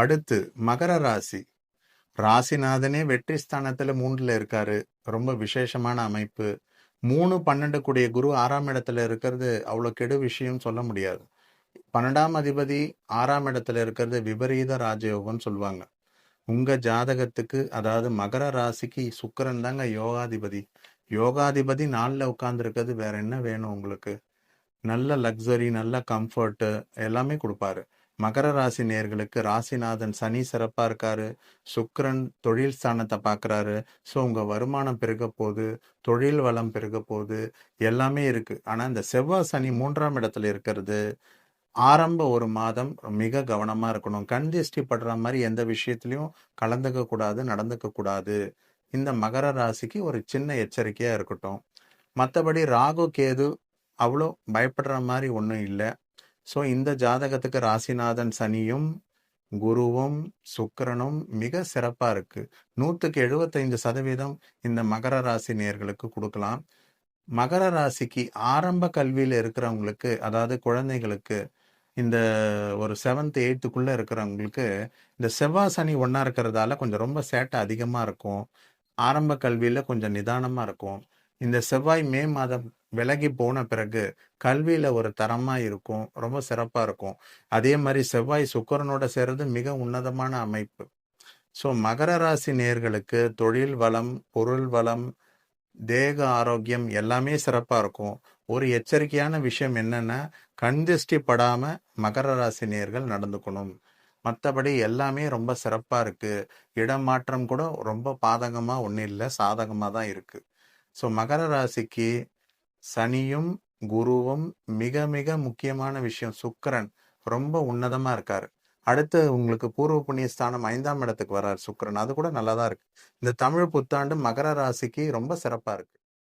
அடுத்து மகர ராசி. ராசிநாதனே வெற்றி ஸ்தானத்துல 3ல இருக்காரு. ரொம்ப விசேஷமான அமைப்பு. 3, 12 கூடிய குரு 6ஆம் இடத்துல இருக்கிறது அவ்வளோ கெடு விஷயம் சொல்ல முடியாது. 12ஆம் அதிபதி 6ஆம் இடத்துல இருக்கிறது விபரீத ராஜயோகம்னு சொல்லுவாங்க. உங்க ஜாதகத்துக்கு அதாவது மகர ராசிக்கு சுக்கிரன் தாங்க யோகாதிபதி. யோகாதிபதி 4ல உட்கார்ந்துருக்கிறது வேற என்ன வேணும் உங்களுக்கு? நல்ல லக்ஸரி, நல்ல கம்ஃபர்ட்டு எல்லாமே கொடுப்பாரு. மகர ராசி நேர்களுக்கு ராசிநாதன் சனி சிறப்பா இருக்காரு. சுக்கிரன் தொழில் ஸ்தானத்தை பார்க்குறாரு. ஸோ உங்க வருமானம் பெருக போகுது, தொழில் வளம் பெருக போகுது, எல்லாமே இருக்கு. ஆனால் இந்த செவ்வாய் சனி 3ஆம் இடத்துல இருக்கிறது ஆரம்ப ஒரு மாதம் மிக கவனமா இருக்கணும். கண் திருஷ்டி படுற மாதிரி எந்த விஷயத்திலையும் கலந்துக்க கூடாது, நடந்துக்க கூடாது. இந்த மகர ராசிக்கு ஒரு சின்ன எச்சரிக்கையா இருக்கட்டும். மற்றபடி ராகு கேது அவ்வளோ பயப்படுற மாதிரி ஒன்றும் இல்லை. ஸோ இந்த ஜாதகத்துக்கு ராசிநாதன் சனியும் குருவும் சுக்கிரனும் மிக சிறப்பாக இருக்கு. 100க்கு 75% இந்த மகர ராசி நேர்களுக்கு கொடுக்கலாம். மகர ராசிக்கு ஆரம்ப கல்வியில் இருக்கிறவங்களுக்கு, அதாவது குழந்தைகளுக்கு, இந்த ஒரு 7th 8th இருக்கிறவங்களுக்கு இந்த செவ்வாய் சனி ஒன்றா இருக்கிறதால கொஞ்சம் ரொம்ப சேட்டை அதிகமாக இருக்கும். ஆரம்ப கல்வியில் கொஞ்சம் நிதானமாக இருக்கும். இந்த செவ்வாய் மே மாதம் விலகி போன பிறகு கல்வியில் ஒரு தரமாக இருக்கும், ரொம்ப சிறப்பாக இருக்கும். அதே மாதிரி செவ்வாய் சுக்கிரனோட சேர்றது மிக உன்னதமான அமைப்பு. ஸோ மகர ராசி நேர்களுக்கு தொழில் வளம், பொருள் வளம், தேக ஆரோக்கியம் எல்லாமே சிறப்பாக இருக்கும். ஒரு எச்சரிக்கையான விஷயம் என்னன்னா, கண் திருஷ்டி படாம மகர ராசி நேர்கள் நடந்துக்கணும். மற்றபடி எல்லாமே ரொம்ப சிறப்பாக இருக்கு. இடமாற்றம் கூட ரொம்ப பாதகமாக ஒன்றும் இல்லை, சாதகமாக தான் இருக்கு. ஸோ மகர ராசிக்கு சனியும் குருவும் மிக மிக முக்கியமான விஷயம். சுக்கிரன் ரொம்ப உன்னதமா இருக்காரு. அடுத்து உங்களுக்கு பூர்வ புண்ணிய ஸ்தானம் 5ஆம் இடத்துக்கு வர்றாரு சுக்கிரன். அது கூட நல்லா தான் இருக்கு. இந்த தமிழ் புத்தாண்டு மகர ராசிக்கு ரொம்ப சிறப்பா இருக்கு.